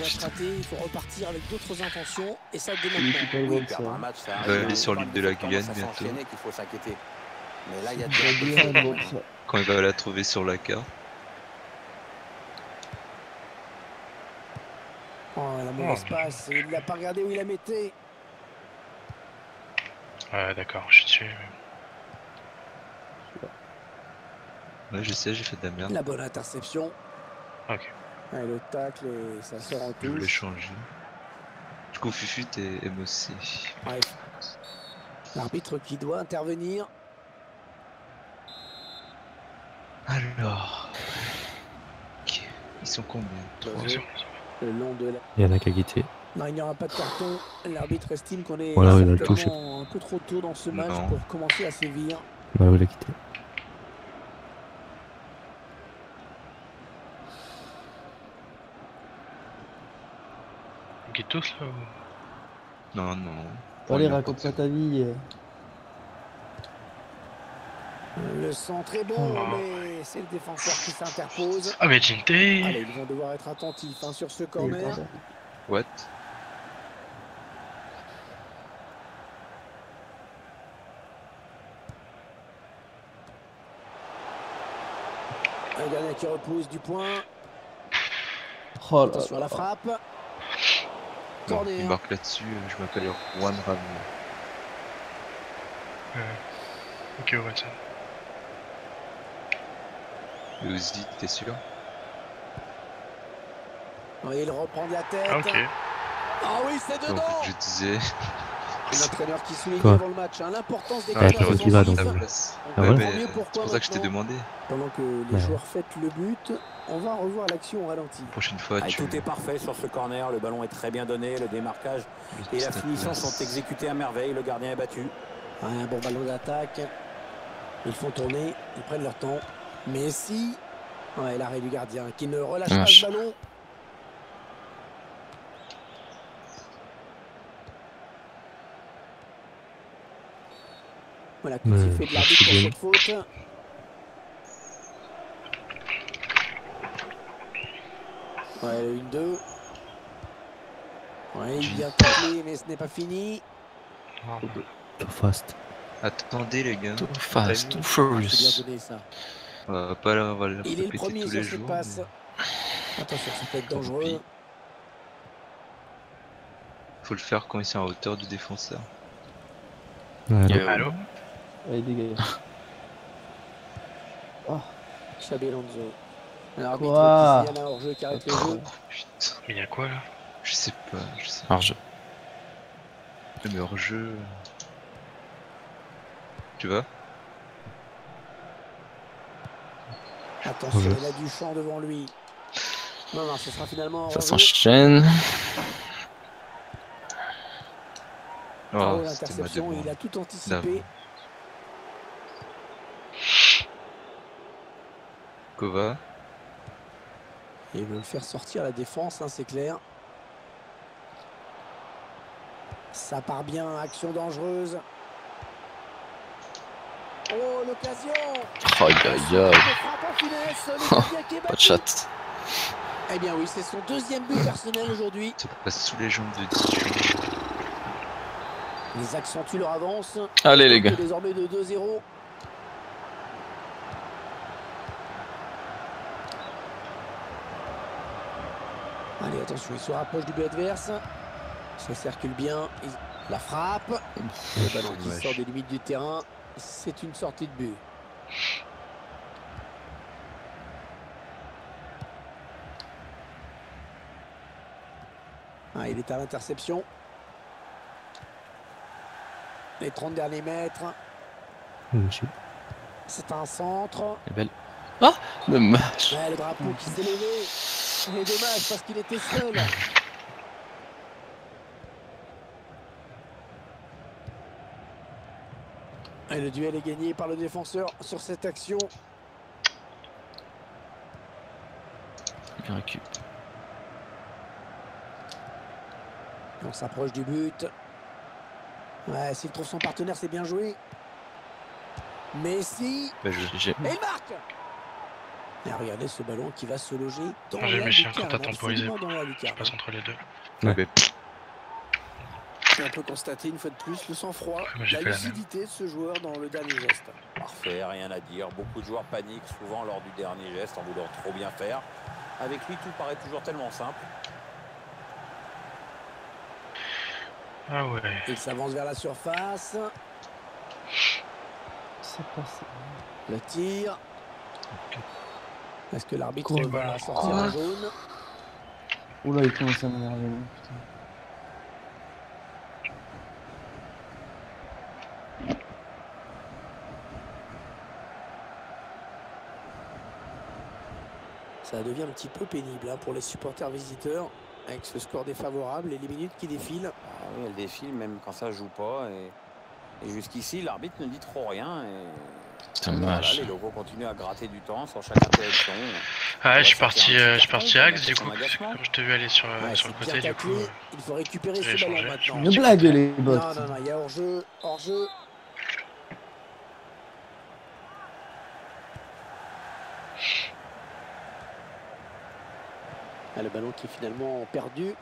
match raté, il faut repartir avec d'autres intentions et ça dès Oui, maintenant. c'est pas bon, ça. Perdre un match, ça Il va arrive, aller hein, sur c'est l'île pas de une la défaite Guyane qui commence à bientôt. s'enchaîner qu'il faut s'inquiéter. Mais là, il y a C'est déjà un peu de pas faute, bon, quand ça. même. Quand il va la trouver sur la carte. Oh, la mauvaise passe, il l'a pas regardé où il la mettait. D'accord, je suis dessus. Ouais, je sais, j'ai fait de la merde. La bonne interception. Ok. Ouais, le tacle et ça sort en Je voulais touche. changer. Du coup, Fufut et MOC. Bref. L'arbitre qui doit intervenir. Alors. Ok. Ils sont combien? Le jeu, le long de la... Il y en a qu'à quitter. Non, il n'y aura pas de carton. L'arbitre estime qu'on est Voilà, il a le touché. certainement un peu trop tôt dans ce match Non. pour commencer à sévir. Bah, il a quitté. On quitte tous là ou... Non, non. Allez, raconte-moi ta vie. Le centre est bon, Oh. mais c'est le défenseur qui s'interpose. Ah mais Jinte. Allez, ils vont devoir être attentifs hein, sur ce corner. What? Un gardien qui repousse du point. Oh là Attention à la là. frappe. Bon, il Corner. marque là-dessus. Je m'appelle Juan Ramon. Ok, ouais, ça. Et Ozzy, t'es sûr? Ouais, il reprend de la tête. Ah ok. Ah oui, c'est Donc, dedans. je disais. L'entraîneur qui souligne Quoi avant le match hein, l'importance des Ah, corners c'est où tu vas, offensifs. donc. place. Ah Ouais, ouais? mais Tant mieux, c'est pourquoi pour ça que je t'ai maintenant demandé. Pendant que les Ouais. joueurs fêtent le but, on va revoir l'action au ralenti. Prochaine fois, Ah, tu. tout est parfait sur ce corner, le ballon est très bien donné, le démarquage et la finition sont exécutés à merveille, le gardien est battu. Ouais, un bon ballon d'attaque. Ils font tourner, ils prennent leur temps. Messi. Ouais, l'arrêt du gardien qui ne relâche pas Vache. le ballon. Voilà, coup de sifflet de l'arbitre pour cette faute. Ouais, le 1-2. Ouais, il vient tacler, mais ce n'est pas fini. Too fast. Attendez, les gars. Too fast, too Ah, furious. c'est bien donné ça. On va pas leur Il est le répéter premier tous sur les cette jours. passe. Attention, ça peut être dangereux. Faut le faire quand ils sont à hauteur du défenseur. Ouais, Allô? Allez, dégage. Oh, Xabi Alonso. L'arbitre Quoi? qui signale un hors-jeu qui arrête le jeu. Oh putain, Mais y'a quoi là? je sais pas, je sais. Alors, je... Le meilleur jeu. Tu vois? Attention, Hors-jeu. il a du champ devant lui. Non, non, ce sera finalement un Ça hors-jeu. s'enchaîne. Oh, Oh, c'était ma l'interception, demande. il a tout D'avant. anticipé. Kova. Et il veut le faire sortir la défense, hein, c'est clair. Ça part bien, action dangereuse. Oh, l'occasion! Aïe aïe aïe. Le frappe en finesse, le gardien qui est Pas de battu. chat. Eh bien oui, c'est son deuxième but personnel aujourd'hui. Ça passe sous les jambes de Dijon. Ils accentuent leur avance. Allez les gars. Désormais de 2-0. Allez, attention, il se rapproche du but adverse. Ça circule bien. La frappe. Le ballon qui Dommage. sort des limites du terrain. C'est une sortie de but. Ah, il est à l'interception. Les 30 derniers mètres. C'est un centre. Elle est belle. Ah, dommage. Ouais, le drapeau qui s'est levé. C'est dommage parce qu'il était seul. Et le duel est gagné par le défenseur sur cette action. Bien récup. On s'approche du but. Ouais, s'il trouve son partenaire, c'est bien joué. Messi. Bah, je... J'ai... Et il marque. Et regardez ce ballon qui va se loger dans J'ai la mes chiens lucarne, quand t'as temporisé. absolument dans la Je lucarne. passe entre les deux. Ouais. Mais On peut constater une fois de plus le sang-froid, Moi, j'ai la fait la même. lucidité de ce joueur dans le dernier geste. Parfait, rien à dire. Beaucoup de joueurs paniquent souvent lors du dernier geste en voulant trop bien faire. Avec lui, tout paraît toujours tellement simple. Ah ouais. Il s'avance vers la surface. C'est passé. Le tir. Est-ce que l'arbitre Quoi va sortir un jaune? Oula, il commence à m'énerver. Putain. Ça devient un petit peu pénible hein, pour les supporters visiteurs avec ce score défavorable et les minutes qui défilent. Ah oui, elle défile même quand ça joue pas. Et jusqu'ici, l'arbitre ne dit trop rien. Et voilà, Dommage. les locaux continuent à gratter du temps sur chaque interruption. Ah, Ouais, je suis ça fait un petit parti carton, axe ça du fait coup. son agacement. Comme je t'ai vu aller sur, Ouais, sur le c'est côté, bien du coup. taclé. Il faut récupérer j'ai ce ballon changé. maintenant. Une blague, les bots. Non, non, non, il y a hors-jeu, hors-jeu. Ah, le ballon qui est finalement perdu.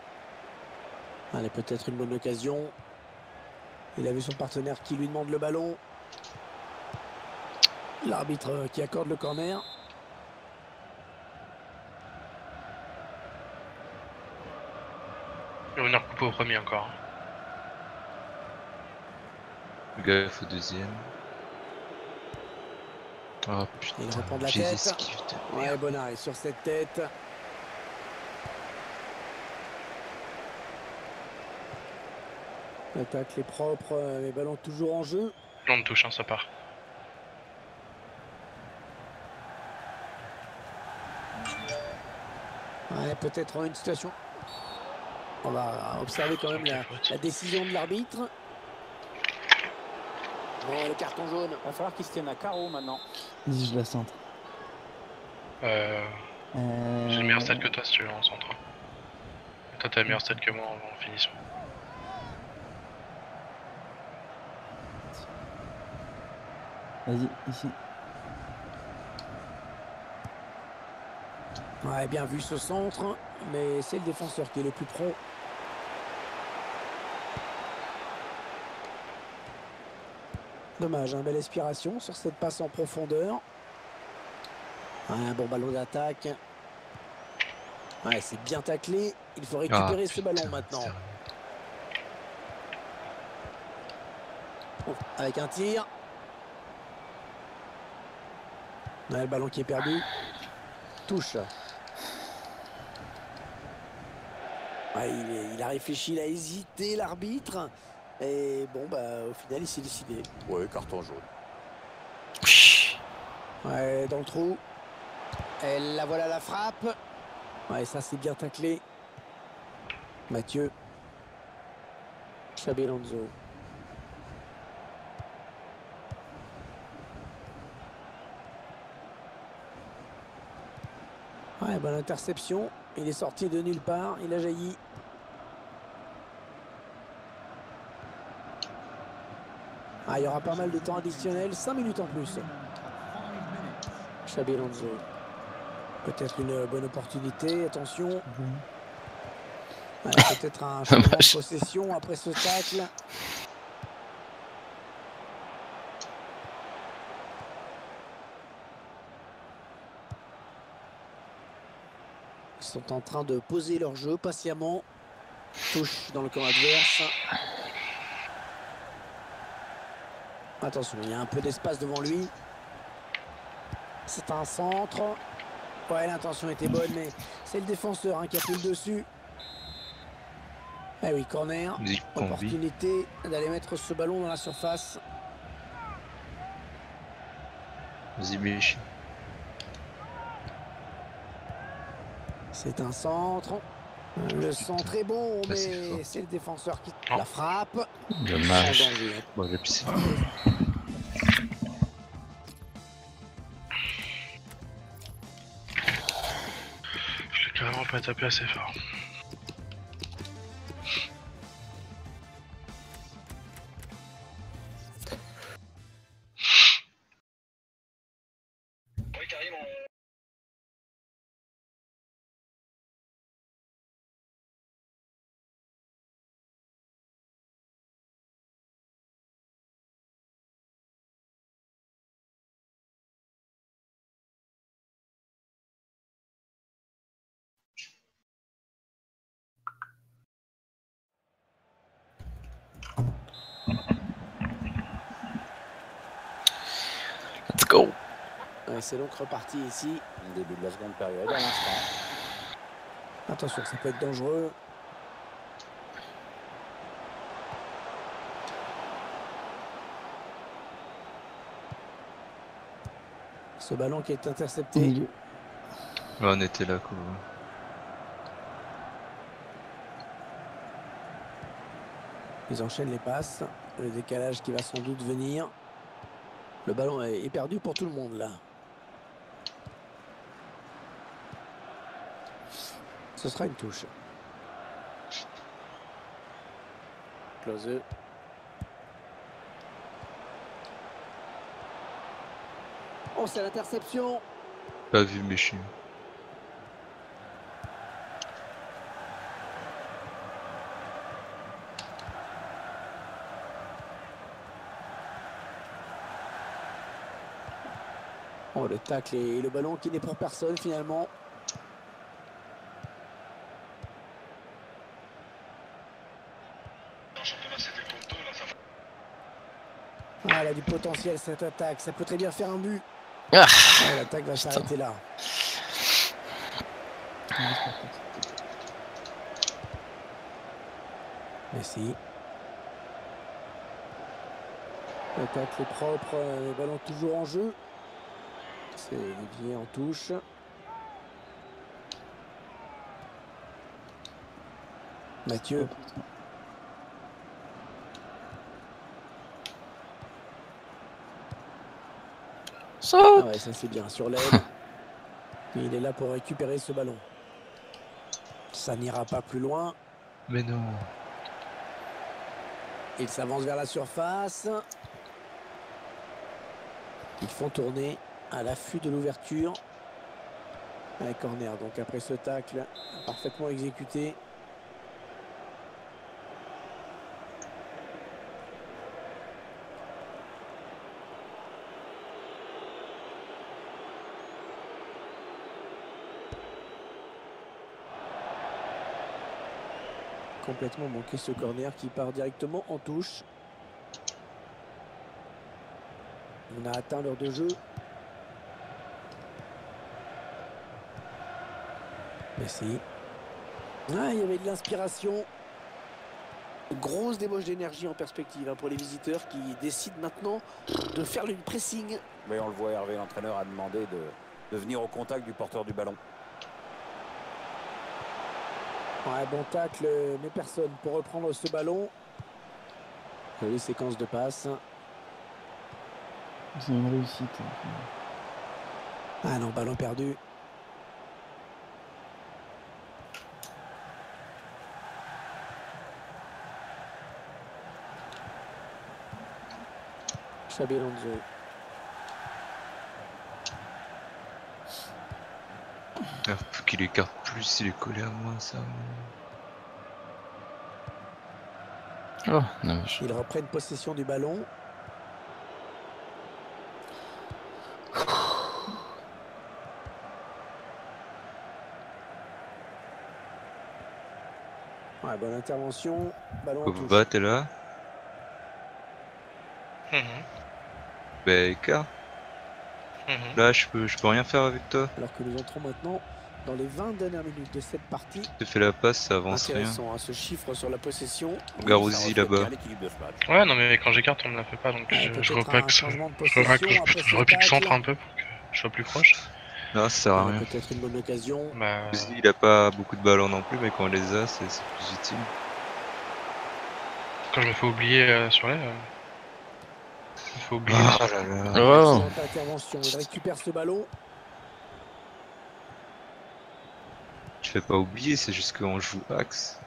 Allez, peut-être une bonne occasion. Il a vu son partenaire qui lui demande le ballon. L'arbitre qui accorde le corner. Je vais venir couper au premier encore. gaffe au deuxième. Oh putain, Il reprend de la j'ai tête. esquive de Ouais, merde. bon arrêt sur cette tête. L'attaque est propre, les ballons toujours en jeu. Non, de touche, hein, ça part. Ouais, peut-être une situation. On va observer quand même la décision de l'arbitre. Bon, le carton jaune. Il va falloir qu'il se tienne à carreau maintenant. Vas-y, je la centre. J'ai le meilleur stade que toi si tu veux en centre. Toi t'as le meilleur stade que moi en finition. Vas-y, ici. Ouais, bien vu ce centre, mais c'est le défenseur qui est le plus pro. Dommage, belle aspiration sur cette passe en profondeur. Un bon ballon d'attaque. Ouais, c'est bien taclé. Il faut récupérer ce ballon maintenant. sérieux. Oh, avec un tir. Ouais, le ballon qui est perdu. Touche. Ouais, il a réfléchi, il a hésité, l'arbitre. Et bon, bah, au final, il s'est décidé. Ouais, carton jaune. Ouais, dans le trou. Et la voilà la frappe. Ouais, ça c'est bien taclé. Mathieu. Xabi Alonso. Ouais, bonne interception. Il est sorti de nulle part. Il a jailli. Ah, il y aura pas mal de temps additionnel. 5 minutes en plus. Xabi Alonso. Peut-être une bonne opportunité. Attention. Ouais, peut-être un changement de possession après ce tacle. Ils sont en train de poser leur jeu patiemment. Touche dans le camp adverse. Attention, il y a un peu d'espace devant lui. C'est un centre. Ouais, l'intention était bonne, mais c'est le défenseur hein, qui a pris le dessus. Eh oui, corner. Musique combi. Opportunité d'aller mettre ce ballon dans la surface. Vas-y, Mich. C'est un centre. Le centre est bon, Là, c'est mais fort. c'est le défenseur qui Non. la frappe. Dommage. Sans danger. Bon, j'ai pissé. Je l'ai carrément pas tapé assez fort. Et c'est donc reparti ici. Début de la seconde période à l'instant. Attention, ça peut être dangereux. Ce ballon qui est intercepté. Milieu. Ouais, on était là quoi. Ils enchaînent les passes. Le décalage qui va sans doute venir. Le ballon est perdu pour tout le monde là. Ce sera une touche. Close. Oh, c'est l'interception. Pas vu mes chiens. Oh, le tacle et le ballon qui n'est pour personne finalement. Ah, elle a du potentiel cette attaque. Ça peut très bien faire un but. Ah, Ah, l'attaque va s'arrêter là. Messi. Le tacle est propre. Le ballon toujours en jeu. C'est dévié en touche. Mathieu. ça. Ah ouais, ça c'est bien sur l'aile. Il est là pour récupérer ce ballon. Ça n'ira pas plus loin. Mais non. Il s'avance vers la surface. Ils font tourner à l'affût de l'ouverture. Un corner donc après ce tacle parfaitement exécuté. Complètement manqué ce corner qui part directement en touche. On a atteint l'heure de jeu. Merci. Ah, il y avait de l'inspiration. Grosse débauche d'énergie en perspective hein, pour les visiteurs qui décident maintenant de faire le pressing. Mais on le voit, Hervé, l'entraîneur a demandé de venir au contact du porteur du ballon. Ouais, bon tacle, mais personne pour reprendre ce ballon. Les séquences de passes. C'est une réussite. Ah non, ballon perdu. Xabi Alonso. Ah, faut qu'il écarte plus, il est collé à moi ça. Oh, dommage. Ils reprennent possession du ballon. Ouais, bonne intervention. Ballon en touche. Pogba, t'es là? Mhm. Bah écart. Mhm. Là je peux rien faire avec toi. Alors que nous entrons maintenant dans les 20 dernières minutes de cette partie. Je te fais la passe, ça avance rien. Intéressant, hein, ce chiffre sur la possession. Garouzi Ça reflète là-bas. bien l'équilibre de ce match. Ouais, non, mais quand j'écarte, on me la fait pas, donc Ouais, je peut-être repack un changement de je repack- possession après je ce repique centre tacle. un peu pour que je sois plus proche. Non, ça sert à rien. Peut-être une bonne occasion. Bah, Garouzi, il a pas beaucoup de ballons non plus, mais quand on les a, c'est plus utile. quand je me fais oublier sur l'aile, je me fais oublier. Oh là là. Oh. Excellente intervention. Il récupère ce ballon. Je fais pas oublier, c'est juste qu'on joue axe.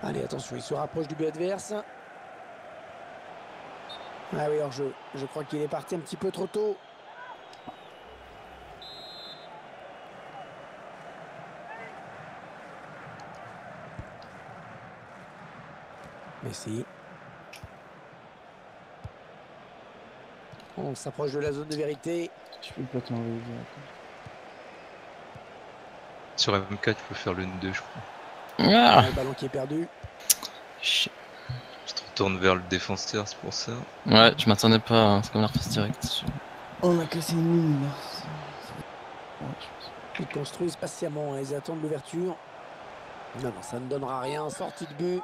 Allez, attention, il se rapproche du but adverse. Ah oui, hors jeu. Je crois qu'il est parti un petit peu trop tôt. Messi. On s'approche de la zone de vérité. Tu peux pas t'enlever. Sur M4, tu peux faire le N2, je crois. Ah, Le ballon qui est perdu. shit. Tu te retournes vers le défenseur, c'est pour ça. Ouais, je m'attendais pas à ce qu'on la refasse direct. On a cassé une ligne là. Ouais, je pense. Ils construisent patiemment, hein, ils attendent l'ouverture. Non, non, ça ne donnera rien. Sortie de but.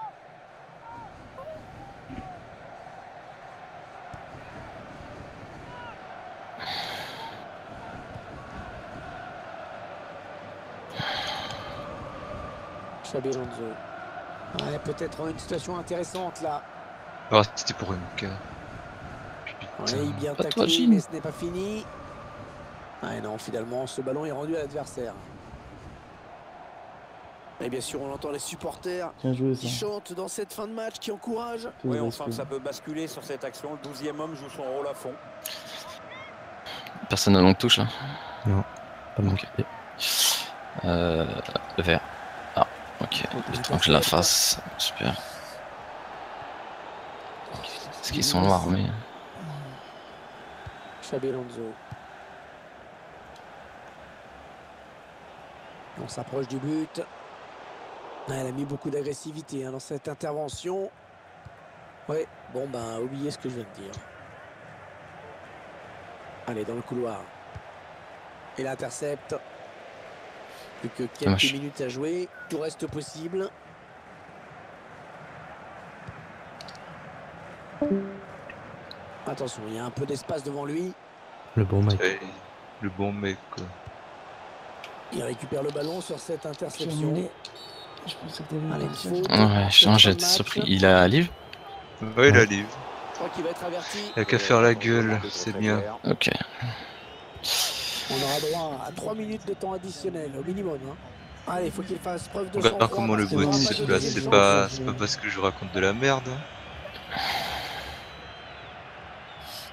Xabi Alonso. Ouais, peut-être une situation intéressante là. Ah, c'était pour MK. Putain. Ouais, bien Pas toi, taclé, Jim. mais ce n'est pas fini. Ouais, non, finalement, ce ballon est rendu à l'adversaire. Et bien sûr, on entend les supporters Bien joué qui ça. chantent dans cette fin de match, qui encouragent. Tout Oui, le on sent que respect. ça peut basculer sur cette action. Le 12e homme joue son rôle à fond. Personne n'a longue touche là. Non, pas de mon Ok. côté. Le vert. Ah, ok. Le temps que je la fasse. Super. Est-ce qu'ils sont noirs, mais. Xabi Alonso. On s'approche du but. Ouais, elle a mis beaucoup d'agressivité dans cette intervention. Ouais, bon ben, oubliez ce que je viens de dire. Allez, dans le couloir. Et l'intercepte. Plus que quelques Dommage. minutes à jouer. Tout reste possible. Attention, il y a un peu d'espace devant lui. Le bon mec. Ouais, le bon mec, quoi. Il récupère le ballon sur cette interception. Terminé. Je pensais que t'avais Allez, une une faute. faute. Ouais, Cette j'ai fin été de match. surpris. Il a livre. Ouais, il a livre. Je crois qu'il va être averti. Il a qu'à faire la gueule, c'est bien. Ok. On aura droit à 3 minutes de temps additionnel au minimum. Allez, il faut qu'il fasse preuve de On sang-froid. verra comment le parce qu'il n'y bot aura il pas se de place. deuxième C'est chance. pas parce que je raconte de la merde. Hein.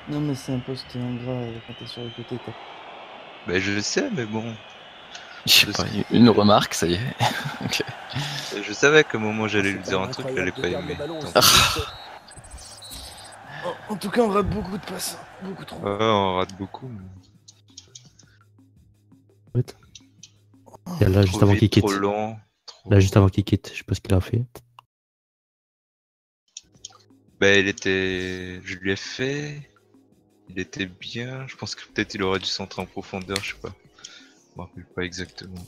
Non mais c'est un poste ingrat quand t'es sur le côté. Bah, je le sais, mais bon. Je sais pas, une remarque, ça y est. Ok. Je savais qu'à un moment j'allais C'est lui quand dire même un truc qu'il allait incroyable pas de perdre le aimer. ballon Tant aussi pis. vite. En tout cas on rate beaucoup de passes. Beaucoup trop. Ouais, on rate beaucoup. Mais... Il y a là juste Trop avant vite, qu'il quitte. trop lent. Trop... Là juste avant qu'il quitte, je sais pas ce qu'il a fait. Bah, il était. Je lui ai fait. Il était bien. Je pense que peut-être il aurait dû centrer en profondeur, je sais pas. Je me rappelle pas exactement.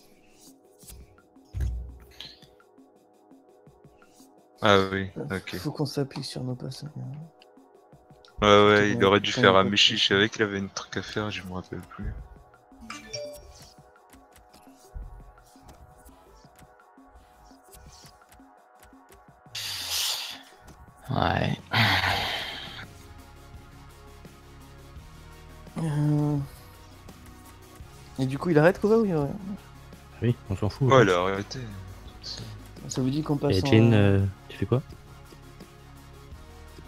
Ah oui, ok. Faut qu'on s'applique sur nos passes. Ouais, ouais, il Ouais, aurait dû quand faire il un va Michi. Je toucher. savais qu'il avait une truc à faire, je me rappelle plus. Ouais. Et du coup il arrête quoi ou il... Oui, on s'en fout. Ouais, il a arrêté. Ça vous dit qu'on passe Et en... Jane, tu fais quoi?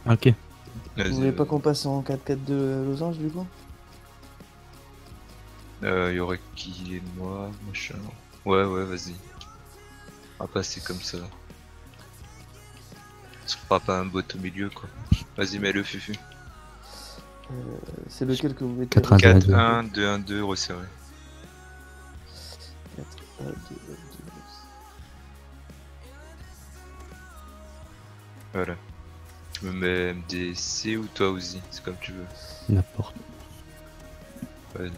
Ok. Vas-y, Vous voulez pas qu'on passe en 4-4 de losange du coup? il y aurait qui et moi, machin. Ouais, ouais, vas-y. On va passer comme ça. On se fera pas un bot au milieu, quoi. Vas-y, mets le fufu. C'est lequel que vous mettez? 4-1. 4-1, 2-1-2, resserré. 4, 2, Voilà. Je me mets MDC ou toi aussi, c'est comme tu veux. N'importe. Vas-y.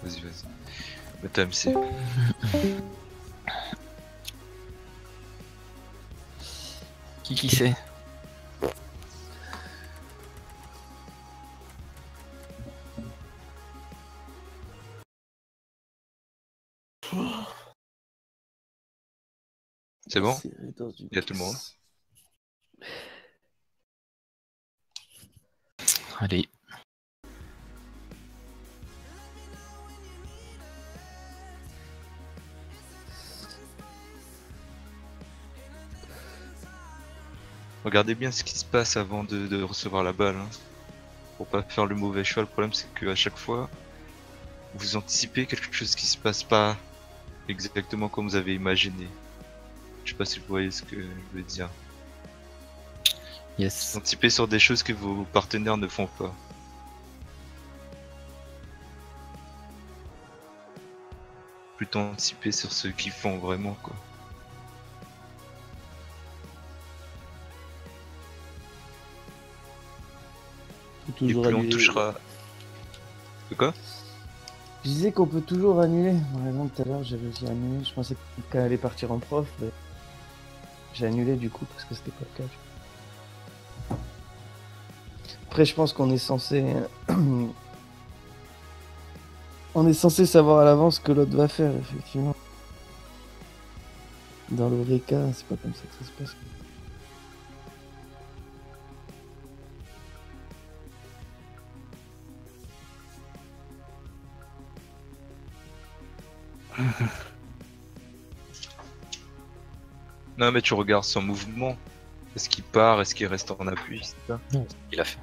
Vas-y, vas-y. Mets ta MC. Qui c'est? C'est bon? Il Il y a tout le monde. Allez. Regardez bien ce qui se passe avant de recevoir la balle. Hein. Pour pas faire le mauvais choix, le problème c'est qu'à chaque fois, vous anticipez quelque chose qui se passe pas exactement comme vous avez imaginé. Je sais pas si vous voyez ce que je veux dire. Yes. Anticipez sur des choses que vos partenaires ne font pas. plutôt anticiper sur ceux qui font vraiment quoi. Faut Et toujours plus on annuler. touchera. De quoi? Je disais qu'on peut toujours annuler. Par exemple, tout à l'heure, j'ai réussi à annuler. Je pensais qu'elle allait partir en prof. Mais j'ai annulé du coup parce que c'était pas le cas. Après, je pense qu'on est censé. On est censé savoir à l'avance ce que l'autre va faire, effectivement. Dans le vrai cas, c'est pas comme ça que ça se passe. Non mais tu regardes son mouvement. Est-ce qu'il part? Est-ce qu'il reste en appui? C'est ça? Il a fait.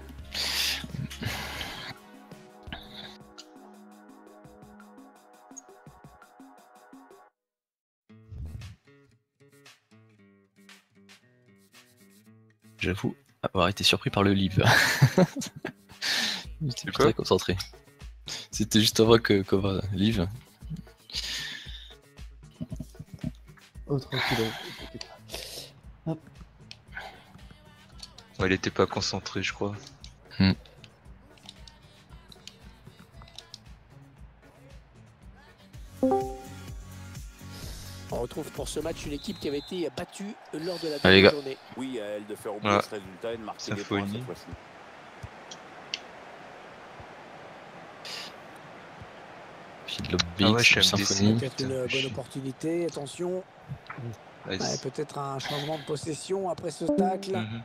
J'avoue avoir été surpris par le live. J'étais C'est plus très concentré. C'était juste avant que va live. Oh, tranquille. Ouais, il était pas concentré je crois. On retrouve pour ce match une équipe qui avait été battue lors de la Allez, dernière gars. journée. Oui, à elle de faire oublier Voilà. ce résultat et de marquer des points Symphonie. cette fois-ci. Puis de Ah ouais, l'Obix, je du suis MDC. Symphonie. Peut-être une bonne opportunité, attention. Ouais, Ouais, peut-être un changement de possession après ce tacle. Mhm.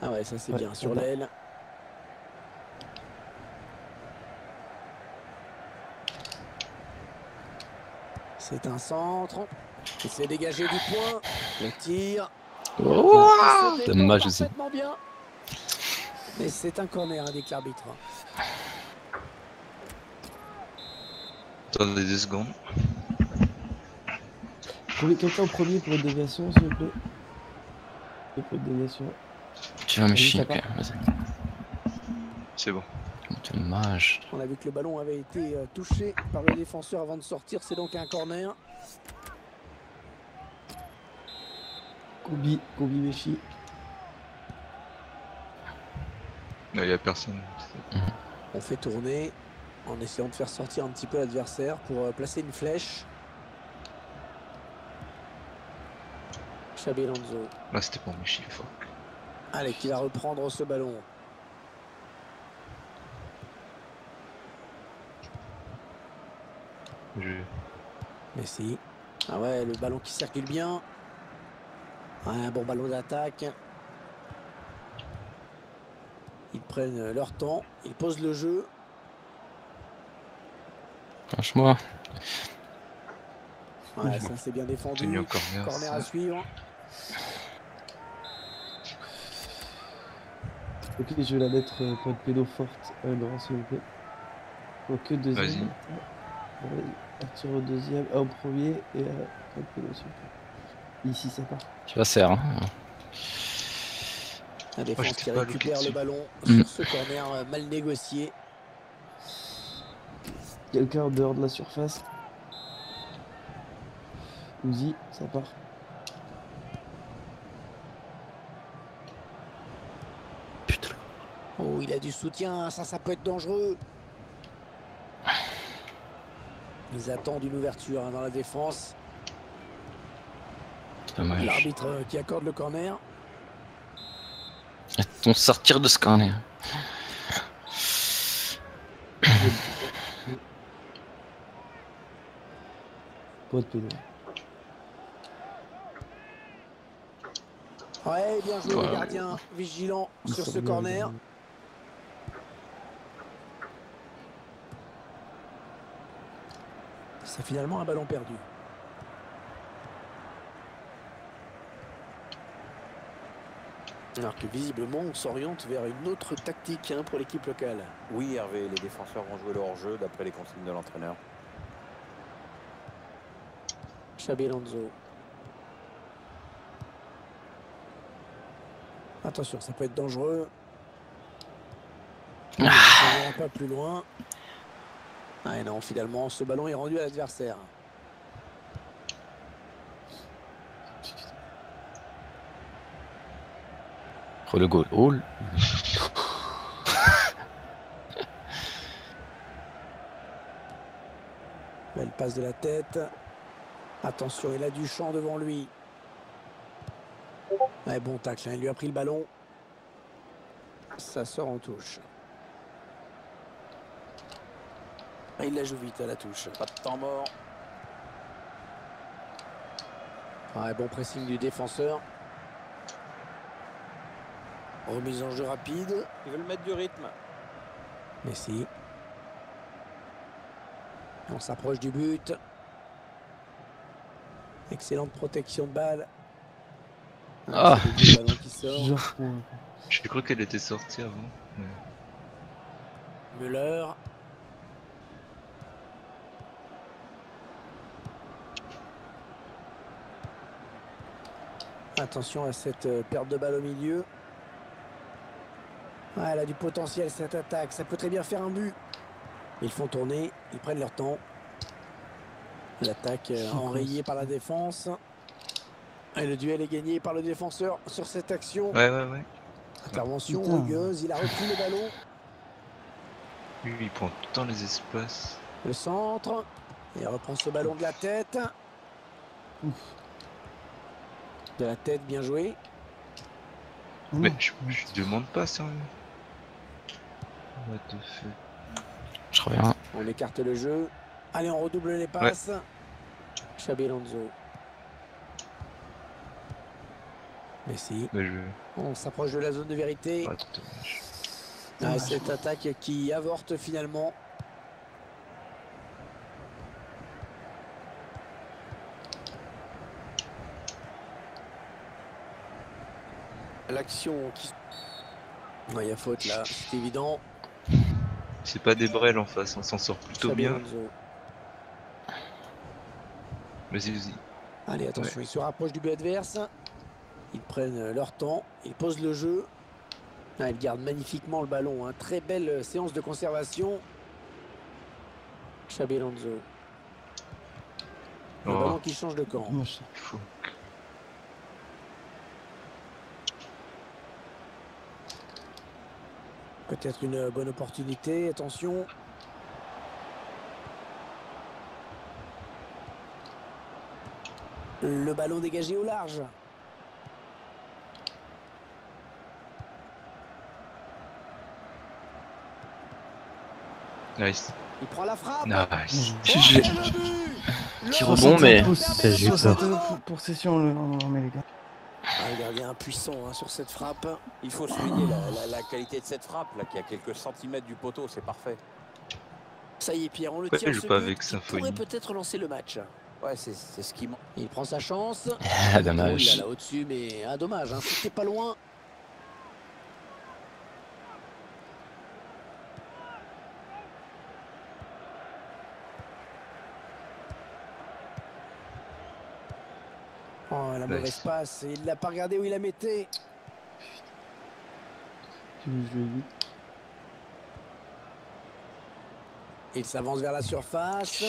Ah ouais, ça c'est Ouais, bien sur bon. l'aile. C'est un centre. Il s'est dégagé du point. Le tir. Oh, Il se défend dommage aussi. parfaitement bien. Mais c'est un corner, indique l'arbitre. Attendez 2 secondes. Quelqu'un au premier pour une déviation, s'il vous plaît. Pour une déviation. Tu vas me Vas-y, chier, ça ok. part. Vas-y. C'est bon. Dommage. On a vu que le ballon avait été touché par le défenseur avant de sortir. C'est donc un corner. Kobe Meshi. Il y a personne. On fait tourner en essayant de faire sortir un petit peu l'adversaire pour placer une flèche. Xabi Alonso. Là c'était pour mes chiffres. Allez, qui va reprendre ce ballon. Messi. Ah ouais, le ballon qui circule bien. Ouais, un bon ballon d'attaque. Ils prennent leur temps. Ils posent le jeu. Franchement, Ouais, ça c'est bien Tenu défendu. au corner. Corner à suivre. Ok, je vais la mettre point de pédo forte. Non, s'il vous plaît. Ok, deuxième. Vas-y. Ouais, partir au deuxième, au premier et point de pédo, s'il vous plaît. Ici, ça part. tu vas serre. Hein. La défense j'étais qui pas récupère bloqué le ballon Mm. sur ce corner mal négocié. Quelqu'un en dehors de la surface. Uzi, ça part. Putain. Oh, il a du soutien. Ça peut être dangereux. Ils attendent une ouverture dans la défense. Dommage. L'arbitre qui accorde le corner. On sortir de ce corner. Point de pédo. Ouais, bien joué Ouais. le gardien, vigilant Il sur sort ce bien, corner. le C'est finalement un ballon perdu. Alors que visiblement on s'oriente vers une autre tactique pour l'équipe locale. Oui, Hervé, les défenseurs vont jouer leur jeu d'après les consignes de l'entraîneur. Xabi Alonso. Attention, ça peut être dangereux. On ne va pas plus loin. Ah non, finalement, ce ballon est rendu à l'adversaire. Le goal. Oh. Belle passe de la tête. Attention, il a du champ devant lui. Ouais, bon tacle, hein, il lui a pris le ballon. Ça sort en touche. Il la joue vite à la touche. Pas de temps mort. Ouais, bon pressing du défenseur. Remise en jeu rapide. Ils veulent mettre du rythme. Messi. On s'approche du but. Excellente protection de balle. Ah. C'est le ballon qui sort. Genre, J'ai cru qu'elle était sortie avant. Mais... Müller. Attention à cette perte de balle au milieu. Ah, elle a du potentiel cette attaque. Ça peut très bien faire un but. Ils font tourner. Ils prennent leur temps. L'attaque enrayée par la défense. Et le duel est gagné par le défenseur sur cette action. Ouais. Intervention Putain. rugueuse. Il a repris le ballon. Lui, il prend tout le temps les espaces. Le centre. Il reprend ce ballon de la tête. Ouf. De la tête, bien joué. Mais je demande pas ça. What the fuck. Je reviens. On écarte le jeu. Allez, on redouble les passes. Xabi Alonso. Messi. Mais je... On s'approche de la zone de vérité. Ah, dommage. Ah, cette attaque qui avorte finalement. L'action qui... Ouais, il y a faute là, c'est évident. C'est pas des brels en face, on s'en sort plutôt Xabi bien. Alonso. Vas-y. Allez, attention, ils se rapprochent du but adverse. Ils prennent leur temps, ils posent le jeu. Ah, ils gardent magnifiquement le ballon. Hein. Très belle séance de conservation. Xabi Alonso. Le Oh. ballon qui change de camp. Fou. Peut-être une bonne opportunité. Attention. Le ballon dégagé au large. Nice. Il prend la frappe. Nice. Oh, J'ai- c'est le but. Petit Le rebond, mais- T'as juste 60 pour session, mais les gars. Ah, le gardien impuissant hein, sur cette frappe. Il faut souligner la qualité de cette frappe, là, qui a quelques centimètres du poteau, c'est parfait. Ça y est, Pierre, on le Pourquoi tire. il joue ce pas but avec qui Symphonie pourrait peut-être lancer le match. Ouais, c'est ce qui manque. Il prend sa chance. Ah, dommage. Oh là, au-dessus, mais dommage. Hein, c'était pas loin. Oh, la mauvaise Nice. passe. Il l'a pas regardé où il la mettait. Tu veux jouer vite. Il s'avance vers la surface.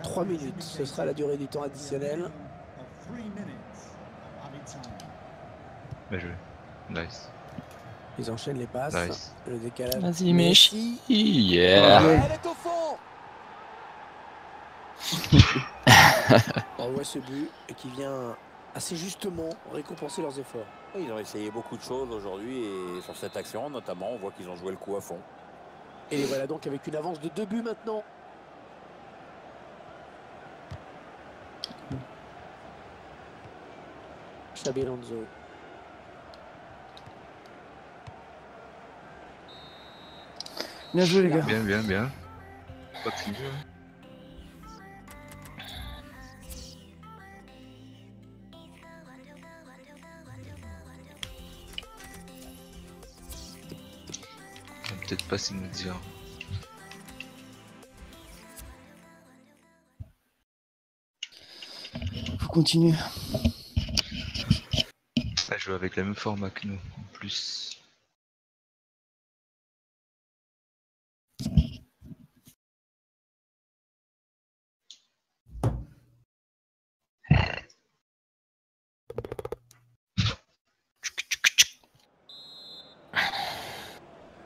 Trois minutes, ce sera la durée du temps additionnel. Bien joué. Nice. Ils enchaînent les passes. Nice. Le décalage. Vas-y, Messi. Yeah. Ah, elle est au fond. On voit ce but qui vient assez justement récompenser leurs efforts. Ils ont essayé beaucoup de choses aujourd'hui et sur cette action, notamment, on voit qu'ils ont joué le coup à fond. Et les voilà donc avec une avance de 2 buts maintenant. Xabi Alonso. Bien joué, les gars. Bien. Continue. On va peut-être pas s'y nous dire. Faut continuer. Ah, je joue avec le même format que nous. En plus. plus.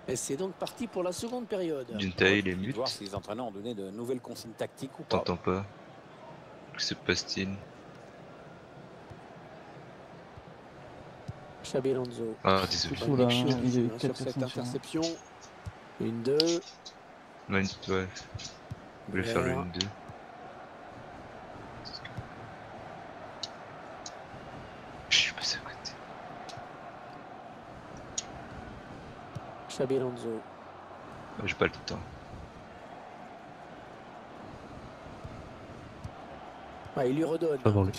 Et c'est donc parti pour la seconde période. Junta, il est De mute. voir si les entraîneurs ont donné de nouvelles consignes tactiques ou pas. T'entends pas. Que se passe-t-il? Xabi Alonso. Ah, désolé. Chaud, là, Big hein, show, il y a eu sur 4 cette personnes sur un. interception. 1-2. Ouais, ouais. Je voulais faire le Vert. 1-2. Je suis passé à côté. Xabi Alonso. J'ai pas le temps. Ouais, il lui redonne. Pas voir le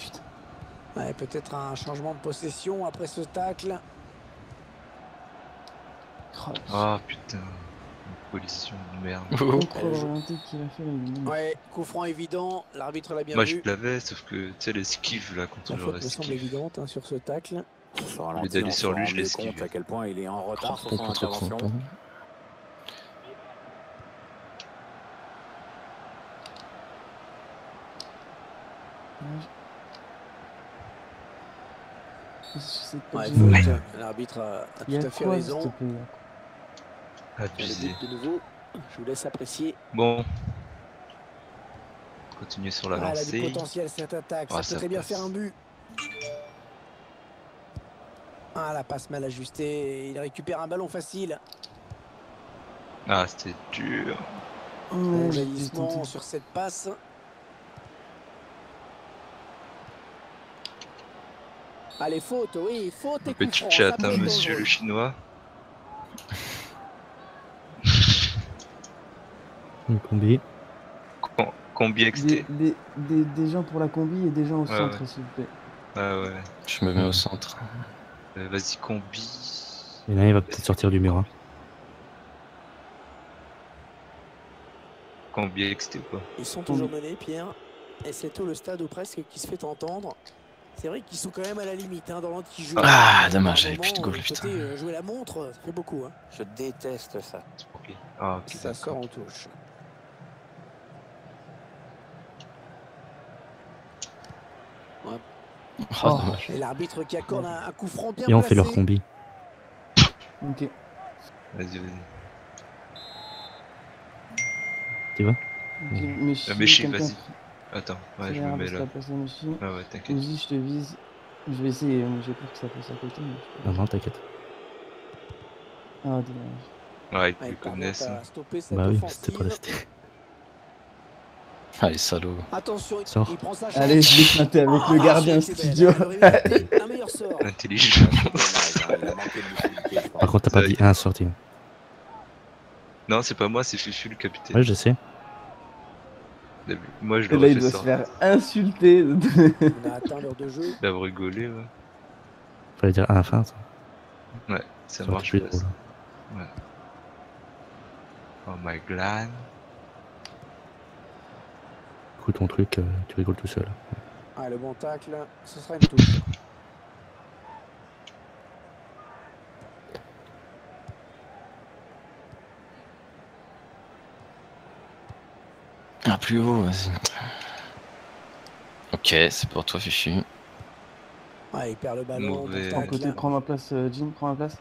Ouais, peut-être un changement de possession après ce tacle. Ah putain. Une collision de merde. Contrôle orienté qu'il a fait là, il est nul. Ouais, coup franc évident. L'arbitre l'a bien Moi je vu. l'avais, sauf que tu sais, l'esquive là, quand La on faute le me semble esquive. évidente hein, sur ce tacle. Sur lieu ralenti, d'aller on sur se lui, rend je mieux l'esquive. compte à quel point il est en retard sur son contre intervention. crampon. Je sais pas Ouais, que faute. j'ai- L'arbitre a Il y tout a à fait quoi, raison. s'il te plaît, là Le Abusé. but de nouveau. Je vous laisse apprécier. Bon. Continuer sur la Ah, elle a du lancée. potentiel cette attaque. Ah, Ça peut ça très bien passe. faire un but. Ah, la passe mal ajustée. Il récupère un ballon facile. Ah, c'était dur. Bon Ouais, j'ai jaillissement tenté. sur cette passe. Allez, faute, oui, faute et coup Petit franc. chat, Ça peut hein, être monsieur dangereux. le chinois. Une combi. Combi XT. Des gens pour la combi et des gens au Ouais, centre, ouais. s'il vous plaît. Ah ouais. Je me mets au centre. Vas-y, combi. Et là, il va peut-être sortir du mur. Hein. Combi XT ou pas? Ils sont toujours menés, Pierre. Et c'est tout le stade ou presque qui se fait entendre. C'est vrai qu'ils sont quand même à la limite hein, dans l'anti-jeu. Ah, dommage, Par j'avais plus de moment, goal, le putain. côté, jouer la montre, ça fait beaucoup. Hein. Je déteste ça. Ok. Ah, ok, Ça sort d'accord. en touche. Oh, dommage. Et l'arbitre qui accorde un coup franc bien Et on fait placé. leur combi. Ok. Vas-y, vas-y. Tu vois? Ok, Messi, Messi, quelqu'un vas-y. pr- Attends, ouais, c'est je grave, me mets c'est là. la place à Messi. Ah ouais, t'inquiète. Vas-y, je te vise. Je vais essayer, mais j'ai peur que ça passe à côté. Mais je peux Non, non, t'inquiète. pas. Ah, dommage. Ouais, Ah, ils il me parvient connaissent. à stopper cette Bah oui, c'était offensive. pas resté. Allez, salaud. Attention, Sort. il prend sa chance. Allez, je l'ai maté avec le Ah, gardien, c'est cet belle. idiot. Elle aurait mérité un meilleur sort. Intelligent. C'est dommage, hein, il a manqué de lucidité, je pense. Par contre, t'as pas Ça y dit est. un sorti. Non, c'est pas moi, c'est Fufu le capitaine. Ouais, je sais. Moi, je Et là, l'aurais il fait doit se sortir. faire insulter. On a atteint l'heure de jeu. D'avoir rigolé, ouais. Fallait dire à la fin, ça. Ouais, ça Ça aurait été marche plus pas. drôle. Ouais. Oh my god. Écoute ton truc, tu rigoles tout seul. Ah, le bon tacle, ce sera une touche. Ah, plus haut, vas-y. Ok, c'est pour toi, Fichu. Ah, il perd le ballon. Mauvais. bon À côté, tacle. prends ma place, Jim, prends ma place.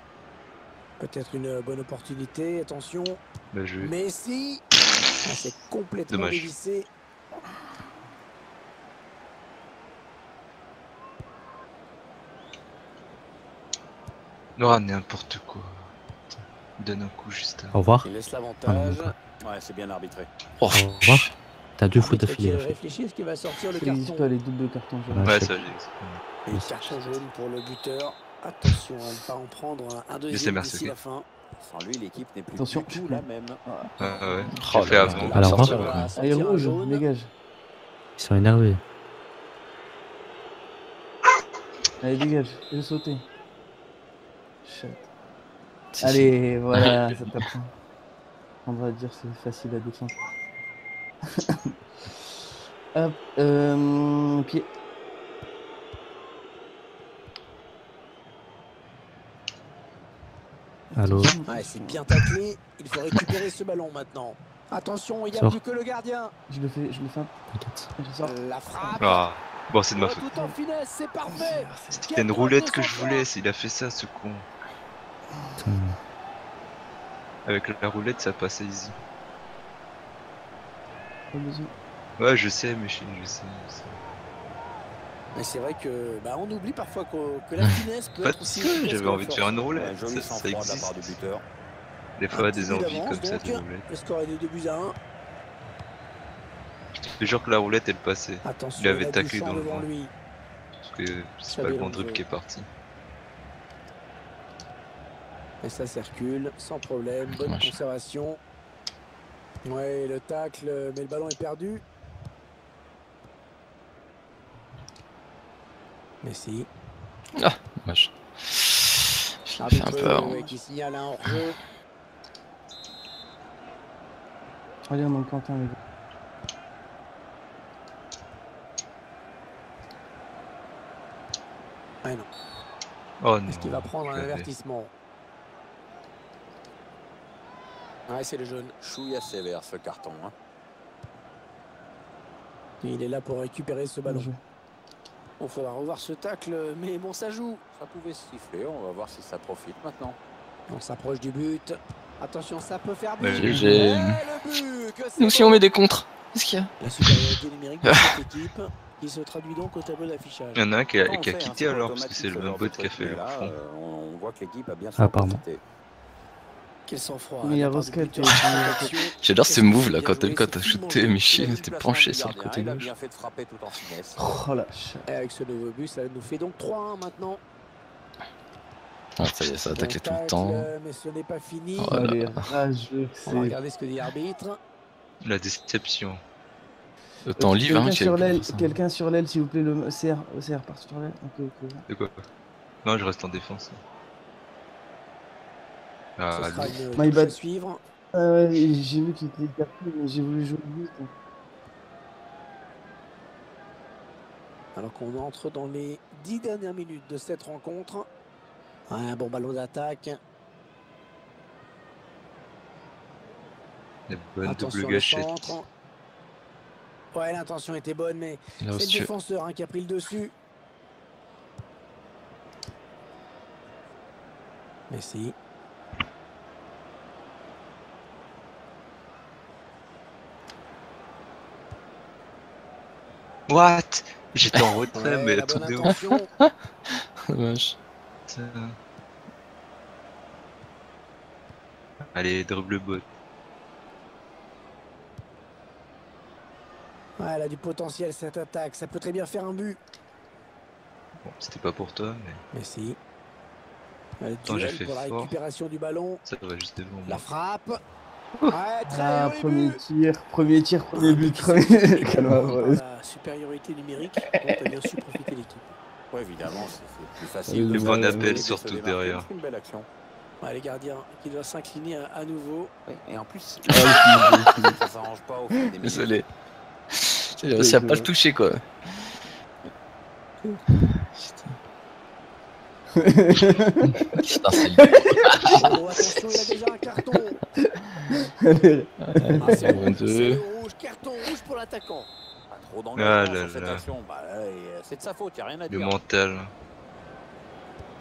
Peut-être une bonne opportunité. Attention. Bah, je vais. Messi. Ah, c'est complètement Dommage. dévissé. Oh, n'importe quoi. Putain, il donne un coup juste avant. Au revoir. Il laisse Ah non, l'avantage. même Ouais, c'est bien arbitré. Oh, Au revoir. T'as deux fautes Arbitre qui d'affilée. là. réfléchit, est-ce qu'il va sortir le Ça n'existe carton? pas les doubles cartons jaunes. Ouais. Ouais, je ça, sais. j'ai. Et carton jaune pour le buteur. Attention à ne pas en prendre un deuxième merci, d'ici ok. la fin. Sans lui, l'équipe n'est plus Attention. du tout la même. Ah ouais, Oh j'ai fait là avant. là. Alors, sortir, revoir. ouais. Sortir Allez, un rouge, jaune. dégage. Ils sont énervés. Allez, dégage. Je vais sauter. Shit. si, Allez, voilà, ça t'apprend. On va dire c'est facile à défendre. Hop, pied. Allô. Ouais, c'est bien taclé. Il faut récupérer ce ballon maintenant. Attention, il n'y a Sors. plus que le gardien. Je le fais un. T'inquiète. Je sors. La frappe. Ah, bon, c'est de ma faute. Tout en finesse, c'est parfait. C'était une roulette que je voulais, il a fait ça, ce con. Putain. Avec la roulette, ça passait easy. Pas besoin. Ouais, je sais, mais je sais. Mais c'est vrai que on oublie parfois que la finesse peut être Parce aussi que efficace j'avais que la envie de faire force. une Un roulette, joli ça sang-froid de la existe. part du buteur. Des fois, Un des petit but envies d'avance, comme ça de donc. roulette. Le score est de 2-1. Je te jure que la roulette, elle passait. Attention, Il avait a taclé Duchamp dans le devant vent. lui. Parce que c'est Ça pas le déroule bon dribble le qui est jeu. parti. Et ça circule sans problème. Bonne Dommage. conservation. Ouais, le tacle, mais le ballon est perdu. Messi. Dommage. J'ai fait un Arbitre peu. qui signale un hors-jeu. Regarde mon Quentin, les gars. Ah non. Oh non. Est-ce qu'il va prendre un je l'avais. avertissement? Ouais, c'est le jaune. Chouïa sévère ce carton. Hein. Il est là pour récupérer ce ballon. Bien joué. Il faudra revoir ce tacle, mais bon, ça joue. Ça pouvait siffler, on va voir si ça profite maintenant. On s'approche du but. Attention, ça peut faire but. Mais GG. Et le but, que c'est Nous aussi beau. on met des contres. Qu'est-ce qu'il y a? La supériorité numérique de cette équipe qui se traduit donc au tableau d'affichage. Il y en a un qui a, Quand on qui a fait, hein, quitté c'est pas alors, parce que automatique, c'est le ce même genre bot de qui a fait truc, le mais là, fond. on voit que l'équipe a bien Apparemment. profité. Quel sang-froid. Mais il y a de la part du Rosca buteur. qui est- J'adore ces Qu'est-ce moves qu'il là a quand joué, t'as c'est shooté, filmé. Michi, Il a vu t'es le penché placement sur du le gardien, côté il a gauche. bien fait de frapper tout en finesse. Oh la chatte. Et avec ce nouveau but, ça nous fait donc 3-1 maintenant. Ah, ça y est, ça attaquait tout le Tacle, temps. mais ce n'est pas fini. Oh là Allez, là. rageux. On va regarder ce que dit l'arbitre. La déception. Autant live, hein, Quelqu'un sur l'aile, ça. quelqu'un sur l'aile, s'il vous plaît, le CR part sur l'aile. Ok. De quoi? Non, je reste en défense. Ah, Ce sera lui. une My touche à bad. suivre. Ouais, j'ai vu qu'il était écarté, mais j'ai voulu jouer vite. Alors qu'on entre dans les 10 dernières minutes de cette rencontre. Ouais, un bon ballon d'attaque. La bonne Attention double le gâchette. centre. Ouais, l'intention était bonne, mais Il a c'est le aussi. défenseur qui a pris le dessus. Messi. What? J'étais en retrait, Ouais, mais la bonne attendez, intention. Dommage. putain. Allez, dribble bot. Ouais, elle a du potentiel cette attaque. Ça peut très bien faire un but. Bon, c'était pas pour toi, mais Messi. Le Attends, j'ai duel fait pour la fort. récupération du ballon. ça va juste devant La moi. frappe. Ouais, très Ah, joli premier but. tir, premier but, premier. Calme-toi. La supériorité numérique dont a bien su profiter l'équipe. Ouais, évidemment, c'est plus Le facile. bon de appel, de se surtout démarquer. derrière. C'est une belle action. Ouais, les gardiens qui doivent s'incliner à nouveau. Ouais, et en plus, Ah, ça s'arrange pas au fil des minutes. Désolé. J'ai réussi à pas le toucher quoi. Putain, c'est Oh, attention, il a déjà un carton. Ah, c'est bon, c'est deux. le rouge, carton rouge pour l'attaquant. Pas trop Ah d'engagement là sur cette là. action. Bah, là, c'est de sa faute, il n'y a rien à Le dire. mental.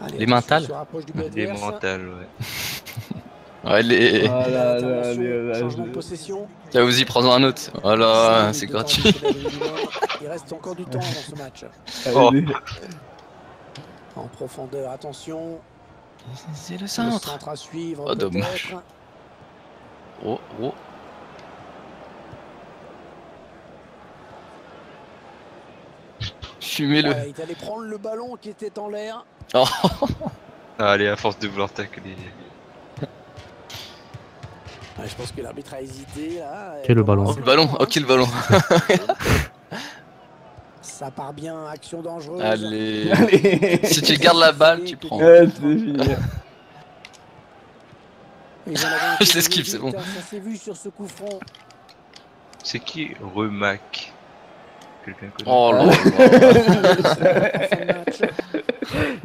Allez, Les attention, mentales. il se rapproche du but Les adverse. mentales, ouais. Ouais, les. Ah là là, Intervention, là, changement de possession. Tiens, vas-y, prends-en un autre. Voilà, 5 c'est minutes de temps gratuit. additionnel minimum. Il reste encore du temps dans ce match. Oh. En profondeur, attention. C'est le Le centre. centre à suivre. Oh, dommage. peut-être. Oh, oh. Fumez-le. Ouais, il allait prendre le ballon qui était en l'air. Oh. Ah, allez, à force de vouloir tacler. Ouais, je pense que l'arbitre a hésité là. Quel le ballon. Oh, le ballon. Ok, le ballon. Ça part bien, action dangereuse. Allez. Allez. Si tu gardes la balle, tu prends. Ouais, c'est fini. Ils en avaient été Je l'esquive, c'est bon. vite, hein, ça s'est vu sur ce coup franc. C'est qui Remac? Quelqu'un connaît? Oh là là. En fin de match.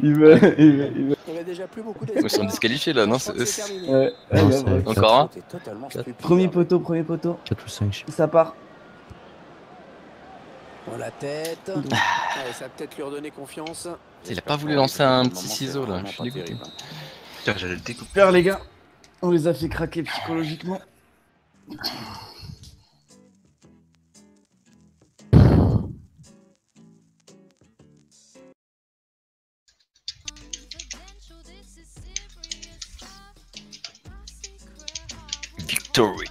Il y avait déjà plus beaucoup d'espoir. Ils sont disqualifiés là, non? Je crois que c'est terminé. Ouais, Non, ouais, c'est- ouais. Encore un? C'était totalement Quatre. stupide. Premier poteau. 4 ou 5. Ça part. Pour la tête. Allez, ça va peut-être lui redonner confiance. Il a pas voulu lancer un petit ciseau là, je suis dégoûté. Putain, j'allais le découper. Super les gars. On les a fait craquer psychologiquement. Victory.